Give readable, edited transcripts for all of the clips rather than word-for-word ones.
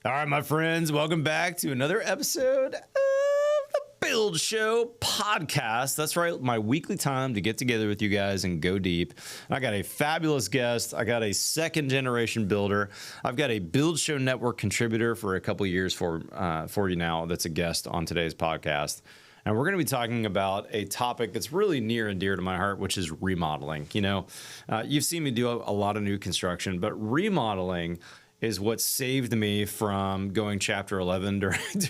All right, my friends, welcome back to another episode of the Build Show podcast. That's right, my weekly time to get together with you guys and go deep. I got a fabulous guest. I got a second generation builder. I've got a Build Show Network contributor for a couple years for you now that's a guest on today's podcast. And we're going to be talking about a topic that's really near and dear to my heart, which is remodeling. You know, you've seen me do a lot of new construction, but remodeling is what saved me from going chapter 11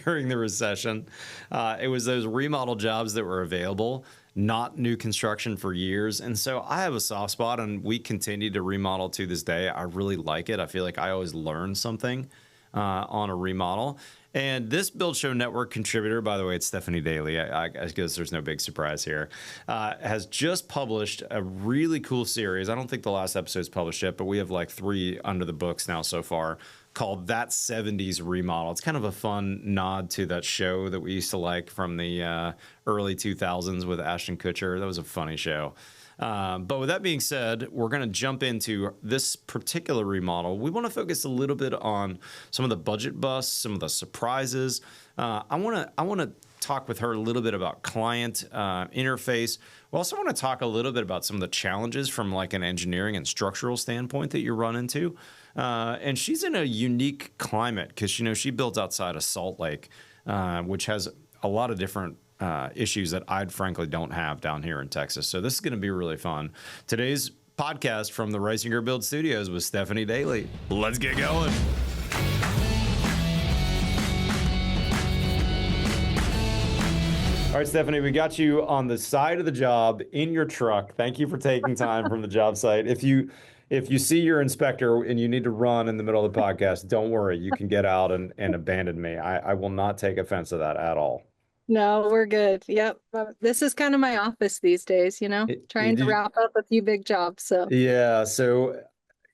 during the recession. It was those remodel jobs that were available, not new construction for years. And so I have a soft spot, and we continue to remodel to this day. I really like it. I feel like I always learn something on a remodel. And this Build Show Network contributor, by the way, it's Stephanie Dailey. I guess there's no big surprise here, has just published a really cool series. I don't think the last episode's published yet, but we have like 3 under the books now so far, called That 70s Remodel. It's kind of a fun nod to that show that we used to like from the early 2000s with Ashton Kutcher. That was a funny show. But with that being said, we're going to jump into this particular remodel. We want to focus a little bit on some of the budget busts, some of the surprises. I want to talk with her a little bit about client interface. We also want to talk a little bit about some of the challenges from like an engineering and structural standpoint that you run into. And she's in a unique climate because, you know, she builds outside of Salt Lake, which has a lot of different issues that I frankly don't have down here in Texas. So this is going to be really fun. Today's podcast from the Reisinger Build Studios with Stephanie Dailey. Let's get going. All right, Stephanie, we got you on the side of the job in your truck. Thank you for taking time from the job site. If you see your inspector and you need to run in the middle of the podcast, don't worry. You can get out and abandon me. I will not take offense to that at all. No, we're good. Yep. This is kind of my office these days, you know, trying to wrap up a few big jobs. So yeah. So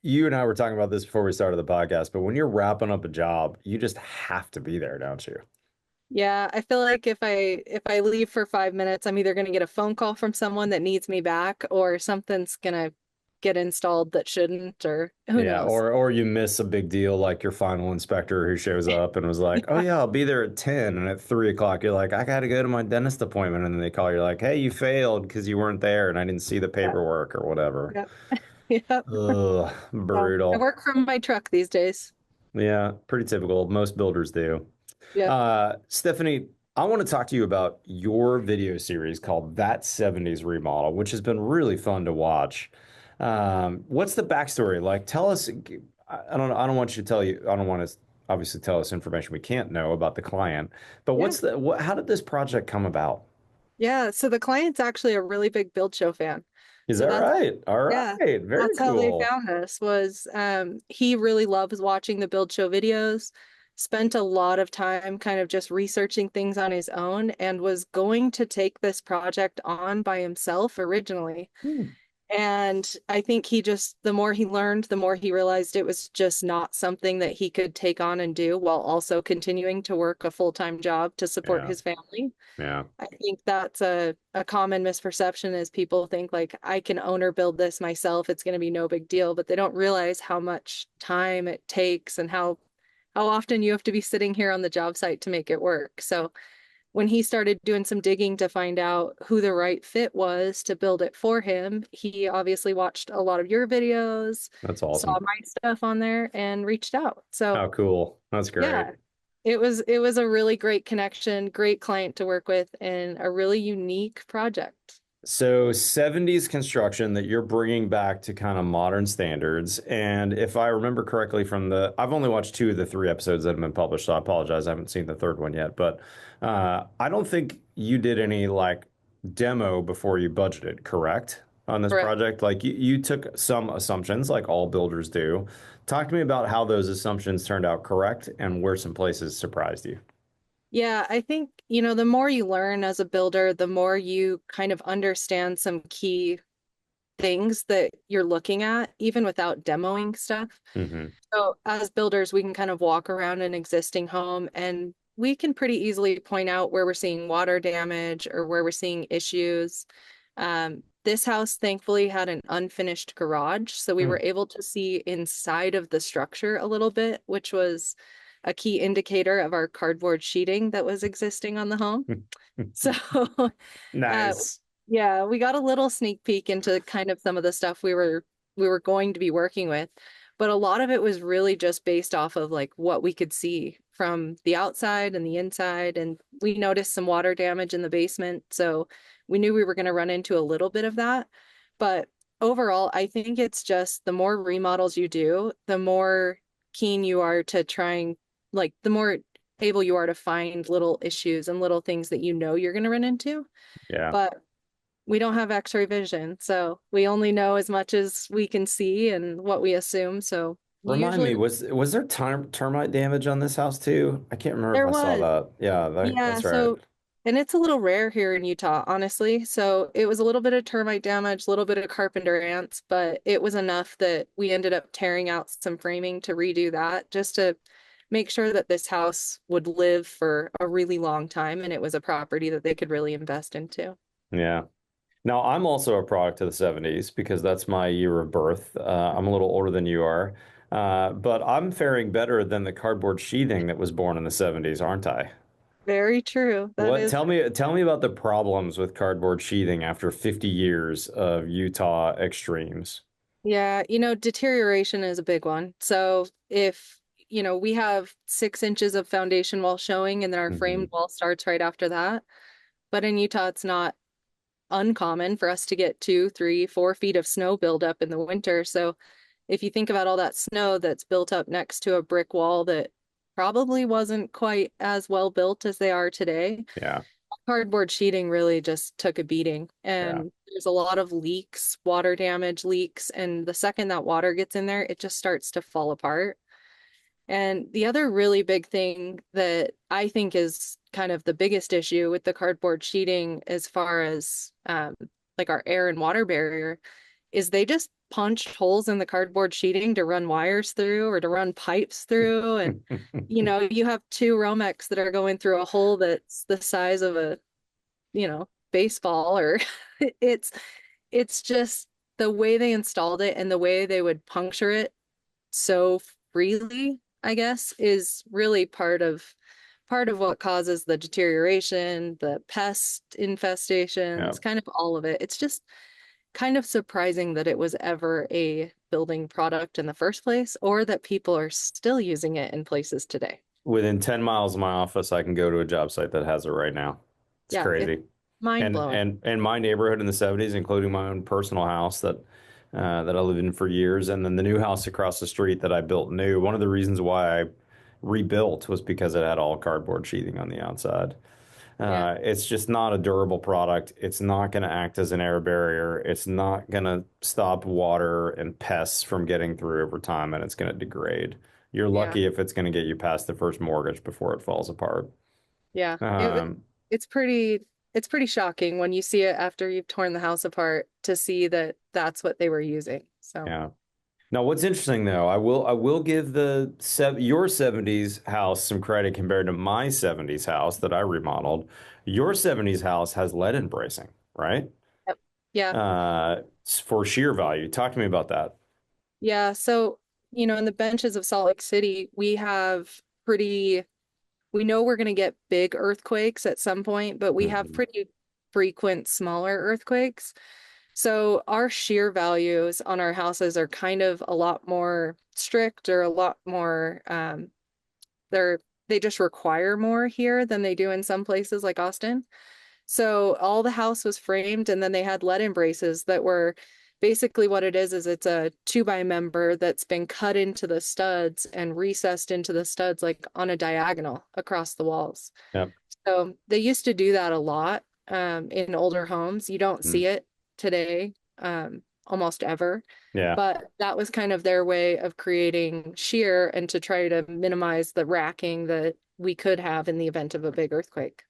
you and I were talking about this before we started the podcast, but when you're wrapping up a job, you just have to be there, don't you? yeah, I feel like if I leave for 5 minutes, I'm either going to get a phone call from someone that needs me back, or something's going to get installed that shouldn't, or who knows. Or you miss a big deal, like your final inspector who shows up and was like, oh yeah, I'll be there at 10. And at 3 o'clock, you're like, I got to go to my dentist appointment. And then they call you like, hey, you failed because you weren't there and I didn't see the paperwork or whatever. Yep. Yep. Ugh, brutal. I work from my truck these days. Yeah, pretty typical. Most builders do. Yeah. Stephanie, I want to talk to you about your video series called That 70s Remodel, which has been really fun to watch. What's the backstory? Like, tell us. I don't want you to tell you. I don't want to obviously tell us information we can't know about the client. But how did this project come about? Yeah. So the client's actually a really big Build Show fan. Is that right? All right. Yeah, Very that's cool. how they found us. Was he really loves watching the Build Show videos, spent a lot of time kind of just researching things on his own, and was going to take this project on by himself originally. And I think the more he learned, the more he realized it was just not something that he could take on and do while also continuing to work a full-time job to support his family. Yeah. I think that's a common misperception, is people think like, I can own or build this myself, it's going to be no big deal, but they don't realize how much time it takes and how often you have to be sitting here on the job site to make it work. So when he started doing some digging to find out who the right fit was to build it for him, he obviously watched a lot of your videos. That's awesome. Saw my stuff on there and reached out. So how cool. That's great. Yeah, it was a really great connection, great client to work with, and a really unique project. So 70s construction that you're bringing back to kind of modern standards. And if I remember correctly I've only watched 2 of the 3 episodes that have been published, so I apologize. I haven't seen the 3rd one yet, but I don't think you did any like demo before you budgeted, correct? On this project? Like you took some assumptions like all builders do. Talk to me about how those assumptions turned out correct and where some places surprised you. Yeah, I think, the more you learn as a builder, the more you kind of understand some key things that you're looking at, even without demoing stuff. Mm-hmm. So as builders, we can kind of walk around an existing home and we can pretty easily point out where we're seeing water damage or where we're seeing issues. This house thankfully had an unfinished garage, so we were able to see inside of the structure a little bit, which was a key indicator of our cardboard sheeting that was existing on the home. So, uh, Nice. yeah, we got a little sneak peek into kind of some of the stuff we were going to be working with, but a lot of it was really just based off of like what we could see from the outside and the inside, and we noticed some water damage in the basement, so we knew we were going to run into a little bit of that. But overall, I think it's just the more remodels you do, the more keen you are to trying, like the more able you are to find little issues and little things that you know you're going to run into. Yeah. But we don't have x-ray vision, so we only know as much as we can see and what we assume. So Remind me, usually was there termite damage on this house too? I can't remember if there I saw was. that. Yeah, Yeah, that's right. so and it's a little rare here in Utah, honestly. So it was a little bit of termite damage, a little bit of carpenter ants, but it was enough that we ended up tearing out some framing to redo that just to make sure that this house would live for a really long time and it was a property that they could really invest into. Yeah. Now, I'm also a product of the 70s because that's my year of birth. I'm a little older than you are, but I'm faring better than the cardboard sheathing that was born in the 70s, aren't I? Very true. That What? is, Tell me about the problems with cardboard sheathing after 50 years of Utah extremes. yeah, deterioration is a big one. So if, we have 6 inches of foundation wall showing and then our Hmm. framed wall starts right after that. But in Utah, it's not uncommon for us to get 2, 3, 4 feet of snow buildup in the winter. So if you think about all that snow that's built up next to a brick wall that probably wasn't quite as well built as they are today, Yeah, cardboard sheeting really just took a beating. yeah, And there's a lot of leaks, water damage leaks. And the second that water gets in there, it just starts to fall apart. And the other really big thing that I think is kind of the biggest issue with the cardboard sheeting as far as like our air and water barrier is they just punch holes in the cardboard sheeting to run wires through or to run pipes through. And, you have two Romex that are going through a hole that's the size of a, baseball or it's it's just the way they installed it and the way they would puncture it so freely, I guess, is really part of what causes the deterioration, the pest yeah. infestations, kind of all of it. It's just kind of surprising that it was ever a building product in the first place, or that people are still using it in places today. Within 10 miles of my office, I can go to a job site that has it right now. It's Yeah, it's crazy. mind And blowing. and my neighborhood in the 70s, including my own personal house that I lived in for years, and then the new house across the street that I built new. One of the reasons why I rebuilt was because it had all cardboard sheathing on the outside. Yeah, It's just not a durable product. It's not going to act as an air barrier. It's not going to stop water and pests from getting through over time, and it's going to degrade. You're yeah, lucky if it's going to get you past the first mortgage before it falls apart. yeah. Um, It's pretty shocking when you see it after you've torn the house apart to see that that's what they were using. So, yeah. Now, what's interesting though, I will give your 70s house some credit compared to my 70s house that I remodeled. Your 70s house has lead in bracing, right? yep. Yeah. For shear value. Talk to me about that. Yeah, so, in the benches of Salt Lake City, we know we're going to get big earthquakes at some point, but we have Mhm. pretty frequent smaller earthquakes. So our shear values on our houses are kind of a lot more strict or a lot more, they're, they just require more here than they do in some places like Austin. So all the house was framed and then they had lead embraces that were basically what it is it's a 2x member that's been cut into the studs and recessed into the studs like on a diagonal across the walls. Yep. So they used to do that a lot in older homes. You don't Mm. see it today almost ever, Yeah. but that was kind of their way of creating shear and to try to minimize the racking that we could have in the event of a big earthquake.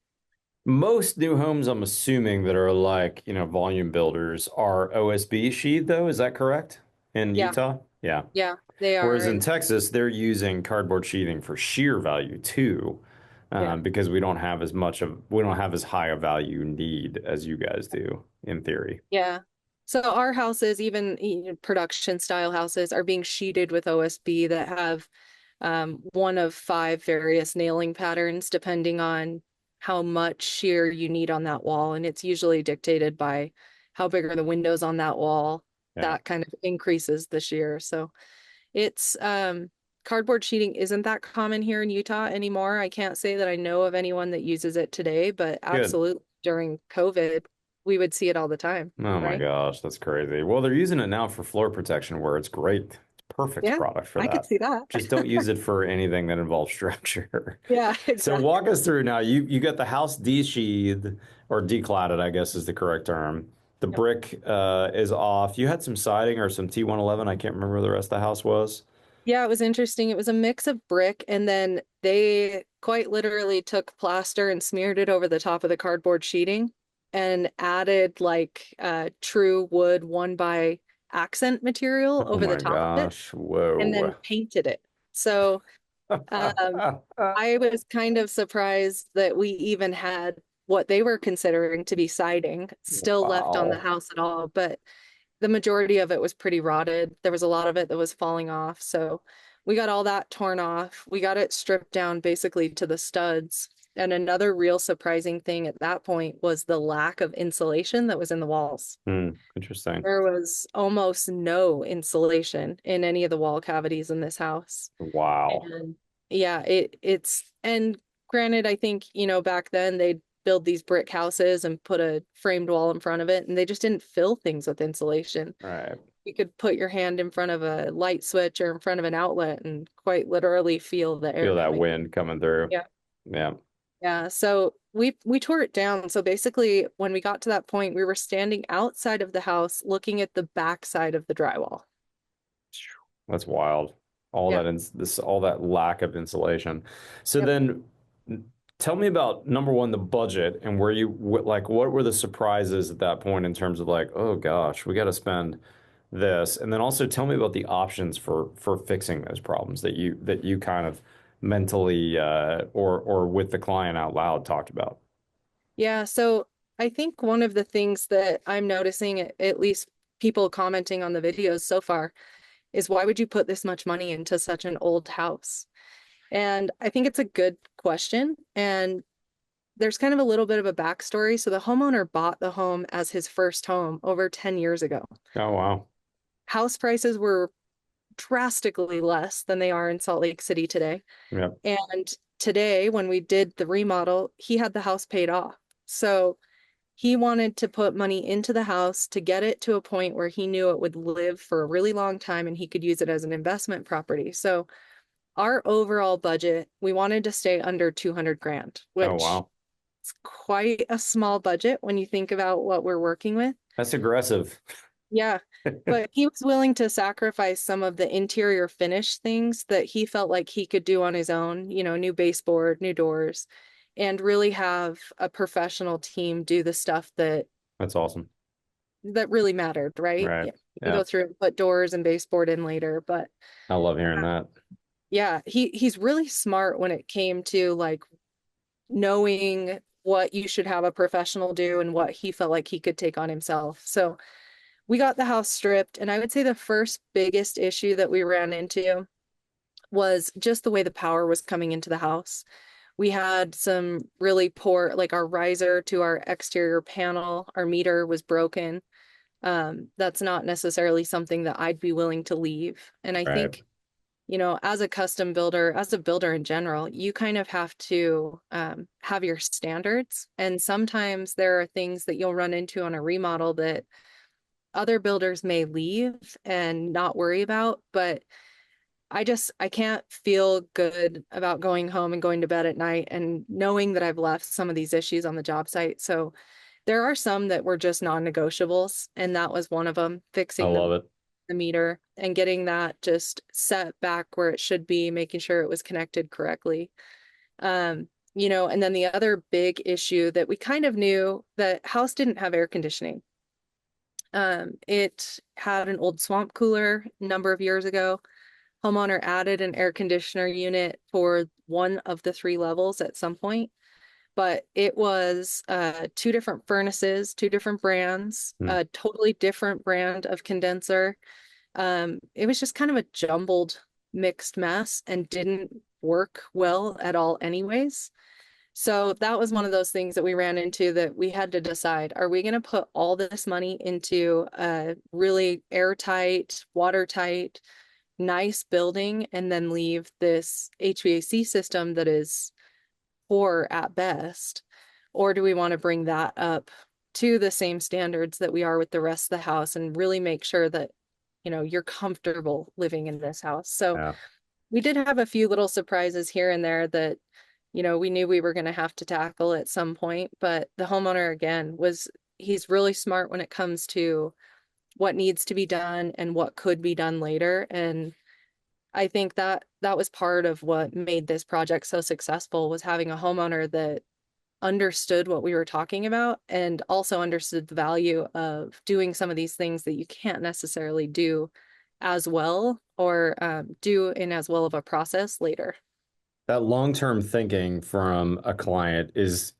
Most new homes, I'm assuming, that are like, volume builders are OSB sheet though. Is that correct? In Yeah, Utah? Yeah. yeah, they are. Whereas in And Texas, they're using cardboard sheathing for shear value too, yeah, because we don't have as high a value need as you guys do in theory. yeah. So our houses, even production style houses, are being sheeted with OSB that have one of 5 various nailing patterns, depending on how much shear you need on that wall. And it's usually dictated by how big are the windows on that wall. Yeah. That kind of increases the shear. So it's cardboard sheeting isn't that common here in Utah anymore. I can't say that I know of anyone that uses it today, but Good. absolutely during COVID, we would see it all the time, Oh my right? gosh, that's crazy. Well, they're using it now for floor protection where it's great. It's perfect Yeah, product for I could that. see that. Just don't use it for anything that involves structure. Yeah, So exactly. walk us through now. You got the house de-sheathed or decladded, I guess is the correct term. The Yep. brick is off. You had some siding or some T111. I can't remember what the rest of the house was. Yeah, it was interesting. It was a mix of brick, and then they quite literally took plaster and smeared it over the top of the cardboard sheeting and added like true wood 1x accent material Oh over the my top of it gosh. and Whoa. then painted it. So I was kind of surprised that we even had what they were considering to be siding still left on the Wow. house at all, but the majority of it was pretty rotted. There was a lot of it that was falling off. So we got all that torn off. We got it stripped down basically to the studs. And another real surprising thing at that point was the lack of insulation that was in the walls. Interesting. There was almost no insulation in any of the wall cavities in this house. Wow. And yeah, and granted, I think, back then they'd build these brick houses and put a framed wall in front of it, and they just didn't fill things with insulation. Right. You could put your hand in front of a light switch or in front of an outlet and quite literally feel the air Feel that coming. wind coming through. Yeah. Yeah. Yeah. So we tore it down. So basically, when we got to that point, we were standing outside of the house looking at the back side of the drywall. That's wild. All Yeah. that all that lack of insulation. So Yep. then tell me about number one, the budget and where like what were the surprises at that point in terms of like, oh gosh, we got to spend this. And then also tell me about the options for fixing those problems that you kind of mentally or with the client out loud talked about. Yeah, so I think one of the things that I'm noticing, at least people commenting on the videos so far, is why would you put this much money into such an old house? And I think it's a good question. And there's kind of a little bit of a backstory. So the homeowner bought the home as his first home over 10 years ago. Oh wow. House prices were drastically less than they are in Salt Lake City today. Yep. And today, when we did the remodel, he had the house paid off. So he wanted to put money into the house to get it to a point where he knew it would live for a really long time and he could use it as an investment property. So our overall budget, we wanted to stay under 200 grand, Oh which wow. is quite a small budget when you think about what we're working with. That's aggressive. Yeah. But he was willing to sacrifice some of the interior finish things that he felt like he could do on his own, new baseboard, new doors, and really have a professional team do the stuff That's awesome. that really mattered, right? Right. Yeah. You can Yeah. go through and put doors and baseboard in later, but I love hearing that. yeah, he's really smart when it came to like knowing what you should have a professional do and what he felt like he could take on himself. So we got the house stripped, and I would say the first biggest issue that we ran into was just the way the power was coming into the house. We had some really poor, like our riser to our exterior panel, our meter was broken. That's not necessarily something that I'd be willing to leave. And I Right. think, as a custom builder, as a builder in general, you kind of have to have your standards. And sometimes there are things that you'll run into on a remodel that other builders may leave and not worry about, but I can't feel good about going home and going to bed at night and knowing that I've left some of these issues on the job site. So there are some that were just non-negotiables, and that was one of them, I fixing love it. the meter and getting that just set back where it should be, making sure it was connected correctly. And then the other big issue that we kind of knew, that house didn't have air conditioning. It had an old swamp cooler a number of years ago. Homeowner added an air conditioner unit for one of the 3 levels at some point, but it was 2 different furnaces, 2 different brands, Hmm. a totally different brand of condenser. It was just kind of a jumbled mixed mess and didn't work well at all anyways. So that was one of those things that we ran into that we had to decide, are we going to put all this money into a really airtight, watertight, nice building and then leave this HVAC system that is poor at best? Or do we want to bring that up to the same standards that we are with the rest of the house and really make sure that, you're comfortable living in this house? So Yeah. we did have a few little surprises here and there that, we knew we were going to have to tackle at some point, but the homeowner again he's really smart when it comes to what needs to be done and what could be done later. And I think that was part of what made this project so successful, was having a homeowner that understood what we were talking about and also understood the value of doing some of these things that you can't necessarily do as well or do in as well of a process later. That long-term thinking from a client is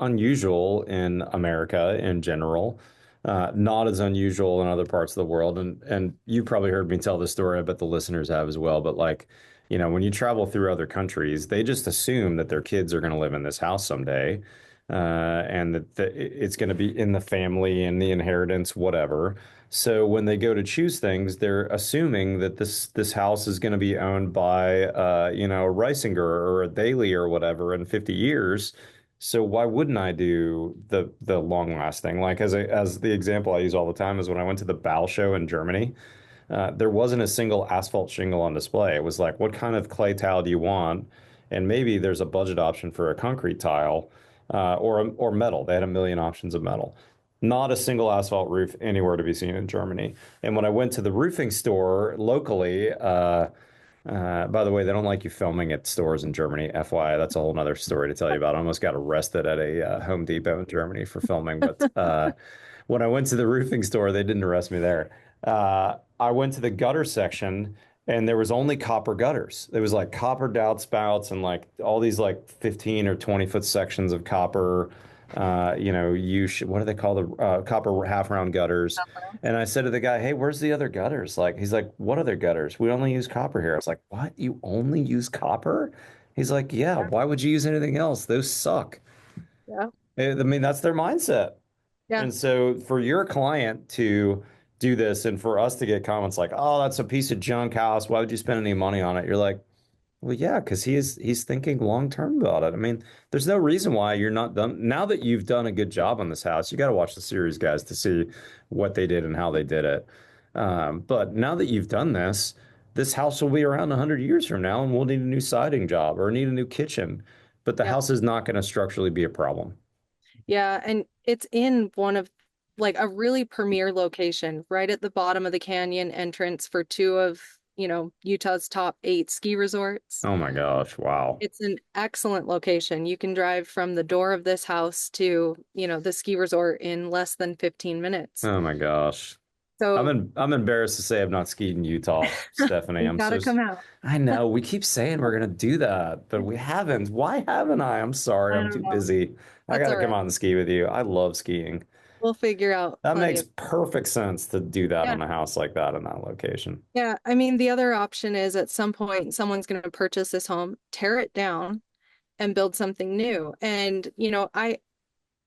unusual in America in general, not as unusual in other parts of the world. And you probably heard me tell this story, I bet the listeners have as well. But like, when you travel through other countries, they just assume that their kids are going to live in this house someday, and that it's going to be in the family and the inheritance, whatever. So when they go to choose things, they're assuming that this house is going to be owned by a Reisinger or a Dailey or whatever in 50 years. So why wouldn't I do the long lasting? Like as the example I use all the time is when I went to the Bau show in Germany. There wasn't a single asphalt shingle on display. It was like, what kind of clay tile do you want? And maybe there's a budget option for a concrete tile, or metal. They had a million options of metal. Not a single asphalt roof anywhere to be seen in Germany. And when I went to the roofing store locally, by the way, they don't like you filming at stores in Germany. FYI, that's a whole nother story to tell you about. I almost got arrested at a Home Depot in Germany for filming. But when I went to the roofing store, they didn't arrest me there. I went to the gutter section and there was only copper gutters. There was like copper downspouts and like all these like 15 or 20-foot sections of copper. What do they call the copper half round gutters? And I said to the guy, "Hey, where's the other gutters?" Like, he's like, "What other gutters? We only use copper here." I was like, "What? You only use copper?" He's like, "Yeah. Yeah. Why would you use anything else? Those suck." Yeah. I mean, that's their mindset. Yeah. And so for your client to do this and for us to get comments like, "Oh, that's a piece of junk house. Why would you spend any money on it?" You're like, well, yeah, because he's thinking long term about it. I mean, there's no reason why you're not done. Now that you've done a good job on this house, you got to watch the series, guys, to see what they did and how they did it. But now that you've done this, this house will be around 100 years from now, and we'll need a new siding job or need a new kitchen. But the Yeah. house is not going to structurally be a problem. Yeah. And it's in one of like a really premier location right at the bottom of the canyon entrance for two of, Utah's top 8 ski resorts. Oh my gosh! Wow. It's an excellent location. You can drive from the door of this house to, the ski resort in less than 15 minutes. Oh my gosh. So I'm embarrassed to say I've not skied in Utah, Stephanie. you gotta come out. I know we keep saying we're gonna do that, but we haven't. Why haven't I? I'm sorry, I I'm don't too know. busy. I That's gotta all come right. out and ski with you. I love skiing. We'll figure out That plenty makes of. perfect sense to do that Yeah. on a house like that in that location. Yeah. I mean, the other option is at some point someone's going to purchase this home, tear it down, and build something new. And,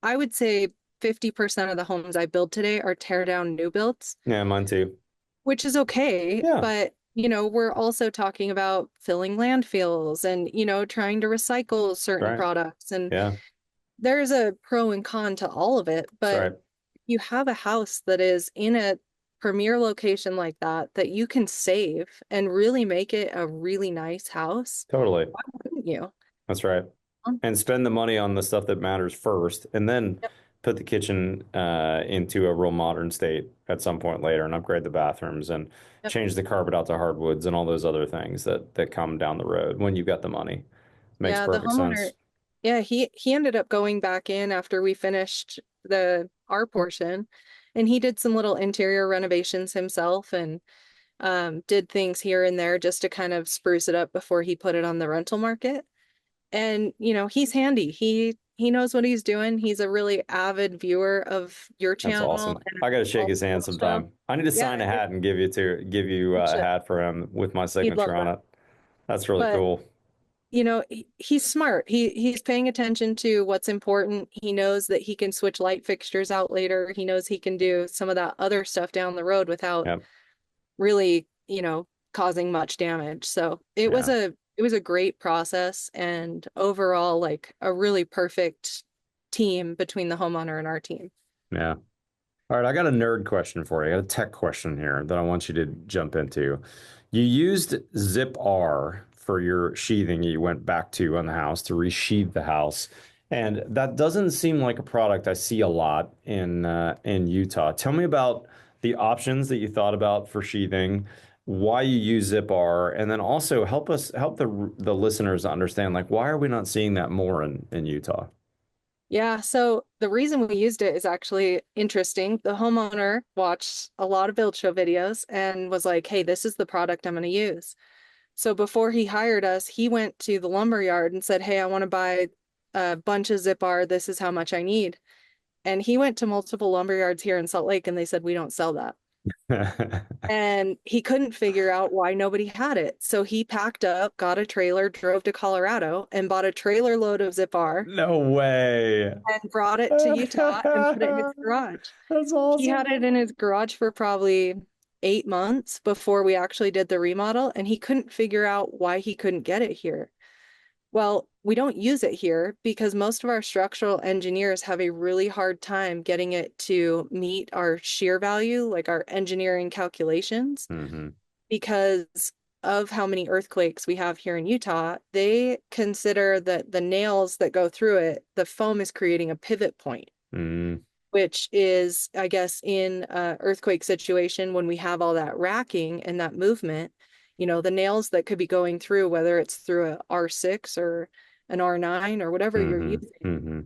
I would say 50% of the homes I build today are tear down new builds, Yeah, mine too. which is okay. Yeah, But, we're also talking about filling landfills and, trying to recycle certain right. products. And Yeah, there's a pro and con to all of it. that's But right. you have a house that is in a premier location like that you can save and really make it a really nice house, Totally. why wouldn't you? That's right. And spend the money on the stuff that matters first, and then Yep. put the kitchen into a real modern state at some point later and upgrade the bathrooms and Yep. change the carpet out to hardwoods and all those other things that come down the road when you've got the money. Makes Yeah, the perfect homeowner, sense. yeah, he ended up going back in after we finished the our portion, and he did some little interior renovations himself and did things here and there just to kind of spruce it up before he put it on the rental market. And he's handy. He knows what he's doing. He's a really avid viewer of your That's channel awesome. and I got to shake all his hand the show. sometime. I need to Yeah, sign a hat and give you you a should. hat for him with my He'd love signature on that. it. That's really But cool. he's smart. He's paying attention to what's important. He knows that he can switch light fixtures out later. He knows he can do some of that other stuff down the road without Yep. really, causing much damage. So Yeah. it was a great process, and overall like a really perfect team between the homeowner and our team. Yeah. All right, I got a nerd question for you. I got a tech question here that I want you to jump into. You used Zip R for your sheathing you went back to on the house to resheathe the house. And that doesn't seem like a product I see a lot in Utah. Tell me about the options that you thought about for sheathing, why you use Zip R, and then also help the listeners understand like why are we not seeing that more in Utah? Yeah, so the reason we used it is actually interesting. The homeowner watched a lot of build show videos and was like, hey, this is the product I'm going to use. So before he hired us, he went to the lumber yard and said, hey, I want to buy a bunch of Zip R. This is how much I need. And he went to multiple lumber yards here in Salt Lake and they said, we don't sell that. And he couldn't figure out why nobody had it. So he packed up, got a trailer, drove to Colorado, and bought a trailer load of Zip R No way. and brought it to Utah and put it in his garage. That's He had awesome. it in his garage for probably 8 months before we actually did the remodel, and he couldn't figure out why he couldn't get it here. Well, we don't use it here because most of our structural engineers have a really hard time getting it to meet our shear value, like our engineering calculations, Hmm. because of how many earthquakes we have here in Utah. They consider that the nails that go through it, the foam is creating a pivot point, Mm, which is, I guess, in a earthquake situation, when we have all that racking and that movement, the nails that could be going through, whether it's through a R6 or an R9 or whatever you're hmm. using, Hmm.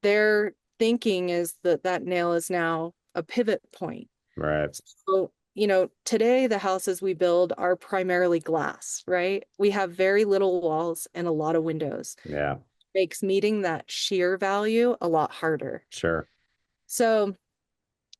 their thinking is that that nail is now a pivot point. Right. So, today the houses we build are primarily glass, right? We have very little walls and a lot of windows. Yeah, Makes meeting that shear value a lot harder. sure. So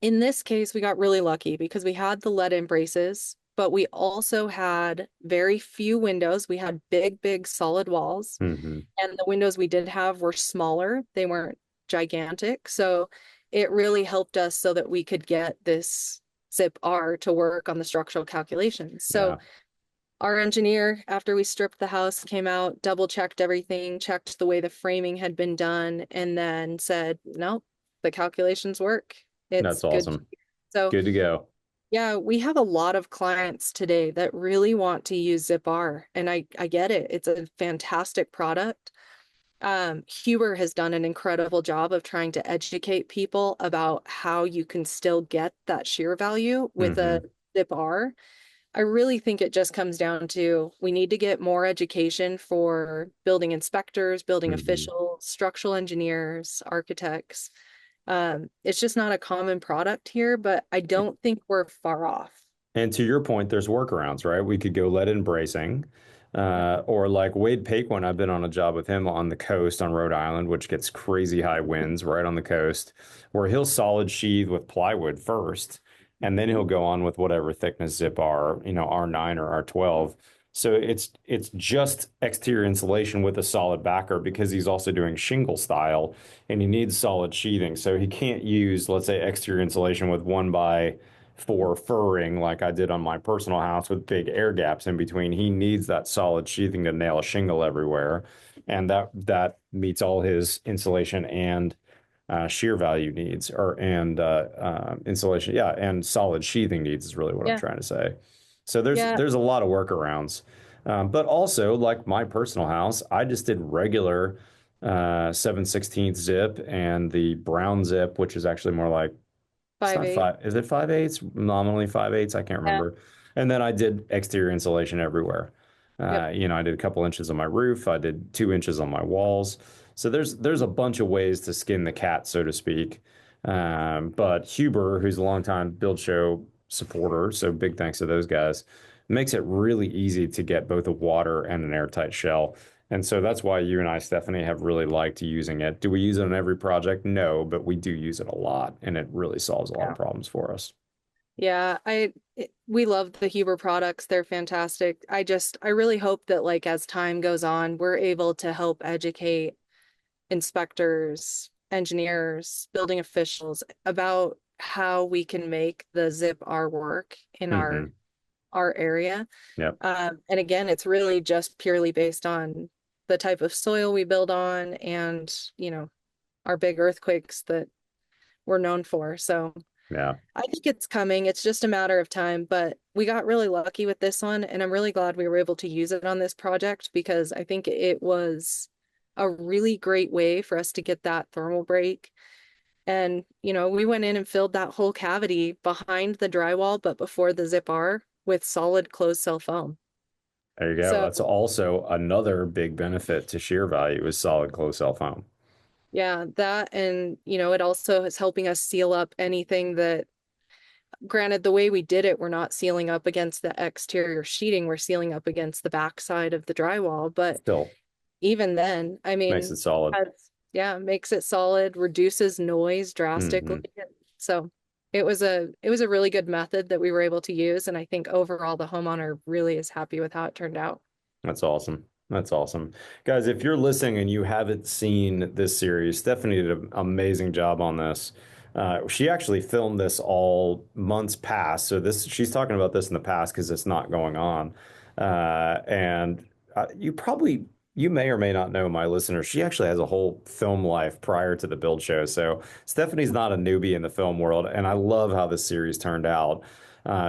in this case, we got really lucky because we had the lead braces, but we also had very few windows. We had big, big solid walls, Hmm. and the windows we did have were smaller. They weren't gigantic. So it really helped us so that we could get this Zip R to work on the structural calculations. So Yeah, our engineer, after we stripped the house, came out, double checked everything, checked the way the framing had been done, and then said, no, the calculations work. that's It's good. awesome. So, Good to go. yeah, we have a lot of clients today that really want to use Zip R, and I get it. It's a fantastic product. Huber has done an incredible job of trying to educate people about how you can still get that shear value with a Hmm. Zip R. I really think it just comes down to we need to get more education for building inspectors, building Hmm. officials, structural engineers, architects. It's just not a common product here, but I don't think we're far off. And to your point, there's workarounds, right? We could go lead and bracing, Yeah. or like Wade Paquin. I've been on a job with him on the coast on Rhode Island, which gets crazy high winds right on the coast, where he'll solid sheathe with plywood first, and then he'll go on with whatever thickness zip R, R9 or R12. So it's just exterior insulation with a solid backer because he's also doing shingle style and he needs solid sheathing. So he can't use, let's say, exterior insulation with 1x4 furring like I did on my personal house with big air gaps in between. He needs that solid sheathing to nail a shingle everywhere, and that meets all his insulation and shear value needs, or insulation, yeah, and solid sheathing needs is really what I'm Yeah. trying to say. So there's Yeah. there's a lot of workarounds, but also like my personal house, I just did regular 7/16 zip and the brown zip, which is actually more like it's Five not eight. five. Is it 5/8? Nominally 5/8. I can't Yeah. remember. And then I did exterior insulation everywhere. Yep. I did a couple inches on my roof. I did 2 inches on my walls. So there's a bunch of ways to skin the cat, so to speak. But Huber, who's a longtime Build Show supporter, so big thanks to those guys, makes it really easy to get both a water and an airtight shell. And so that's why you and I, Stephanie, have really liked using it. Do we use it on every project? No, but we do use it a lot, and it really solves a lot of Yeah. problems for us. Yeah, we love the Huber products. They're fantastic. I really hope that like as time goes on, we're able to help educate inspectors, engineers, building officials about how we can make the zip R work in Hmm. our area. Yep. And again, it's really just purely based on the type of soil we build on and, our big earthquakes that we're known for. So Yeah. I think it's coming. It's just a matter of time, but we got really lucky with this one, and I'm really glad we were able to use it on this project because I think it was a really great way for us to get that thermal break. And, we went in and filled that whole cavity behind the drywall, but before the zip R with solid closed cell foam. There you go. So, That's also another big benefit to shear value is solid closed cell foam. yeah, that and, it also is helping us seal up anything that granted, the way we did it, we're not sealing up against the exterior sheeting, we're sealing up against the backside of the drywall. But Still even then, I makes mean, it solid. yeah, makes it solid, reduces noise drastically. Hmm. So it was a really good method that we were able to use. And I think overall the homeowner really is happy with how it turned out. That's awesome. That's awesome. Guys, if you're listening and you haven't seen this series, Stephanie did an amazing job on this. She actually filmed this all months past. So she's talking about this in the past because it's not going on. And you may or may not know my listeners. She actually has a whole film life prior to the build show. So Stephanie's not a newbie in the film world. And I love how this series turned out.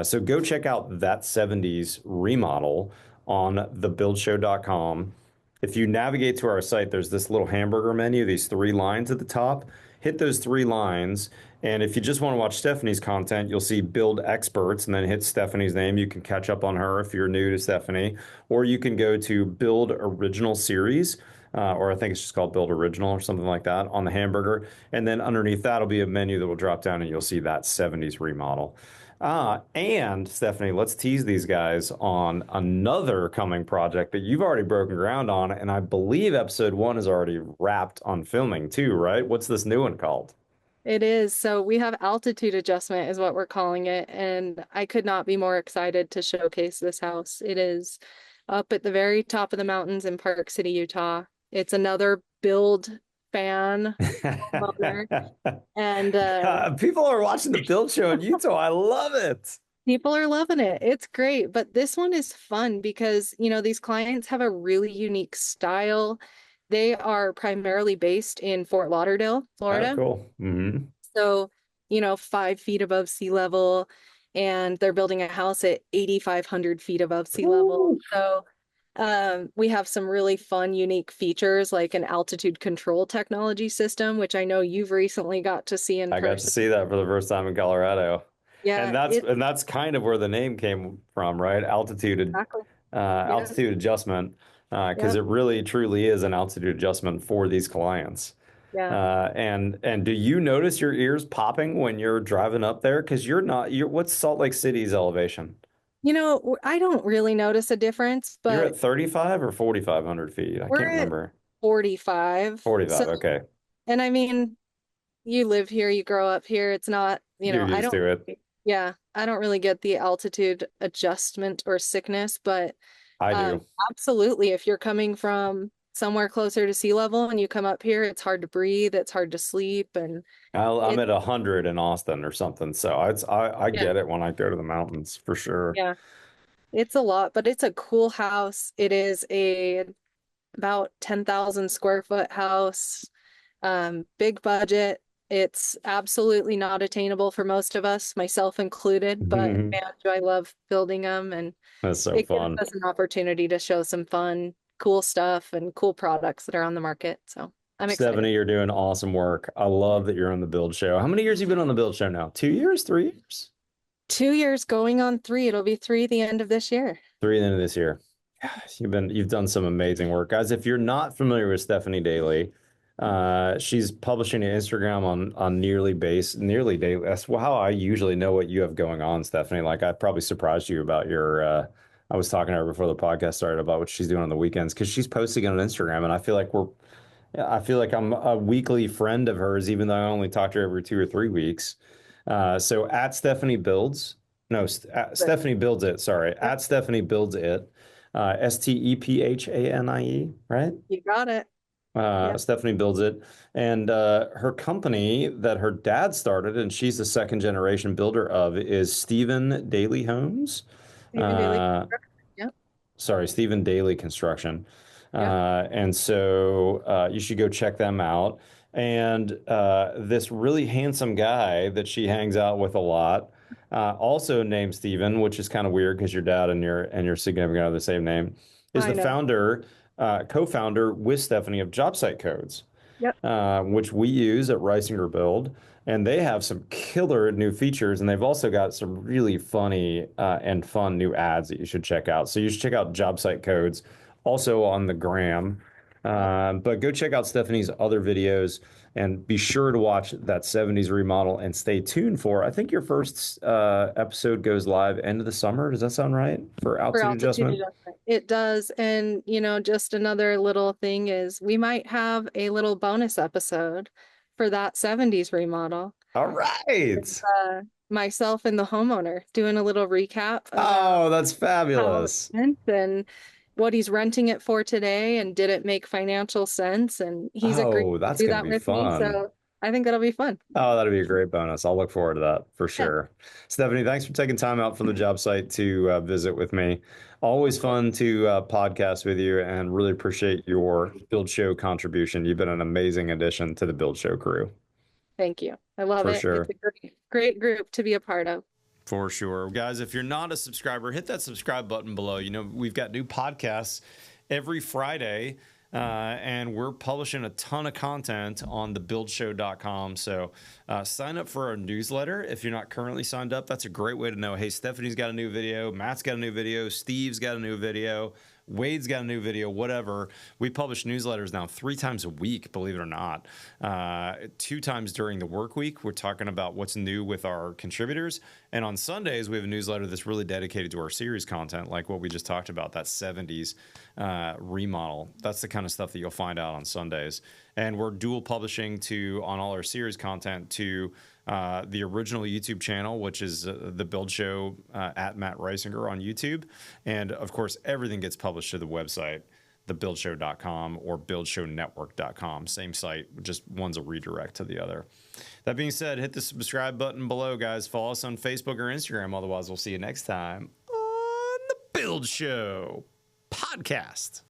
So go check out that 70s remodel on thebuildshow.com. If you navigate to our site, there's this little hamburger menu, these three lines at the top. Hit those three lines. And if you just want to watch Stephanie's content, you'll see Build Experts and then hit Stephanie's name. You can catch up on her if you're new to Stephanie, or you can go to Build Original Series, or I think it's just called Build Original or something like that on the hamburger. And then underneath that'll be a menu that will drop down and you'll see that 70s remodel. And Stephanie, let's tease these guys on another coming project that you've already broken ground on. And I believe episode one is already wrapped on filming too, right? What's this new one called? It is. So we have altitude adjustment is what we're calling it. And I could not be more excited to showcase this house. It is up at the very top of the mountains in Park City, Utah. It's another build fan homeowner. And People are watching the build show in Utah. I love it. people are loving it. It's great. But this one is fun because, these clients have a really unique style. They are primarily based in Fort Lauderdale, Oh, Florida. cool. Hmm. So, 5 feet above sea level, and they're building a house at 8,500 feet above sea level. Ooh. So, we have some really fun, unique features like an altitude control technology system, which I know you've recently got to see in I got to person. see that for the first time in Colorado. And Yeah, that's kind of where the name came from, right? exactly. Yeah, Altitude adjustment, because yeah, it really truly is an altitude adjustment for these clients. yeah. And do you notice your ears popping when you're driving up there? Because what's Salt Lake City's elevation? I don't really notice a difference, You're at but 35 or 4,500 feet. I we're can't at remember. 45. 45. So, Okay. and I mean, you live here, you grow up here. It's not, You're I used don't, to it. yeah, I don't really get the altitude adjustment or sickness, but I um, do. absolutely, if you're coming from somewhere closer to sea level and you come up here, it's hard to breathe, it's hard to sleep, and I'm it, at 100 in Austin or something. So I yeah, get it when I go to the mountains for sure. yeah, it's a lot, but it's a cool house. It is a about 10,000 square foot house, big budget. It's absolutely not attainable for most of us, myself included, but man, do I love building them, and That's so it gives fun. us an opportunity to show some fun, cool stuff and cool products that are on the market. So I'm excited. Stephanie, you're doing awesome work. I love that you're on the build show. How many years have you been on the build show now? 2 years, 3 years? 2 years going on three. It'll be three the end of this year. Three at the end of this year. Gosh, you've done some amazing work. Guys, if you're not familiar with Stephanie Dailey, she's publishing an Instagram on nearly daily. That's how I usually know what you have going on, Stephanie. Like I probably surprised you about your I was talking to her before the podcast started about what she's doing on the weekends because she's posting on Instagram and I feel like I'm a weekly friend of hers, even though I only talk to her every 2 or 3 weeks. So at Stephanie Builds No, But Stephanie Builds It. Sorry, yep, at Stephanie Builds It. Stephanie, right? you got it. Yep. Stephanie Builds It. And her company that her dad started, and she's the second generation builder of, is Stephen Dailey Homes. Stephen Dailey. Uh, Yep. sorry, Stephen Dailey Construction. Yep. And so you should go check them out. And this really handsome guy that she hangs out with a lot, also named Stephen, which is kind of weird because your dad and your significant other have the same name, is I the know. co-founder with Stephanie of Job Site Codes, Yep. which we use at Reisinger Build. And they have some killer new features, and they've also got some really funny and fun new ads that you should check out. So you should check out Job Site Codes, also on the gram. Yep. But go check out Stephanie's other videos and be sure to watch that 70s remodel and stay tuned for, I think your first episode goes live end of the summer. Does that sound right? For For altitude altitude adjustment? adjustment. It does. And, just another little thing is we might have a little bonus episode for that 70s remodel. All With, right. myself and the homeowner doing a little recap about Oh, that's how it fabulous. went and what he's renting it for today and did it make financial sense? And he's agreed Oh, to that's do going to that be with me. fun. So I think that'll be fun. Oh, that'd be a great bonus. I'll look forward to that for Yeah. sure. Stephanie, thanks for taking time out from the job site to visit with me. Always fun to podcast with you and really appreciate your Build Show contribution. You've been an amazing addition to the Build Show crew Thank you. I love for it. It's sure. a great group to be a part of. For sure. Guys, if you're not a subscriber, hit that subscribe button below. We've got new podcasts every Friday, and we're publishing a ton of content on thebuildshow.com. So sign up for our newsletter if you're not currently signed up. That's a great way to know, hey, Stephanie's got a new video, Matt's got a new video, Steve's got a new video, Wade's got a new video, whatever. We publish newsletters now 3 times a week, believe it or not. 2 times during the work week, we're talking about what's new with our contributors. And on Sundays, we have a newsletter that's really dedicated to our series content, like what we just talked about, that 70s remodel. That's the kind of stuff that you'll find out on Sundays. And we're dual publishing on all our series content to the original YouTube channel, which is the Build Show at Matt Reisinger on YouTube. And of course, everything gets published to the website, thebuildshow.com or buildshownetwork.com. Same site, just one's a redirect to the other. That being said, hit the subscribe button below, guys. Follow us on Facebook or Instagram. Otherwise, we'll see you next time on the Build Show podcast.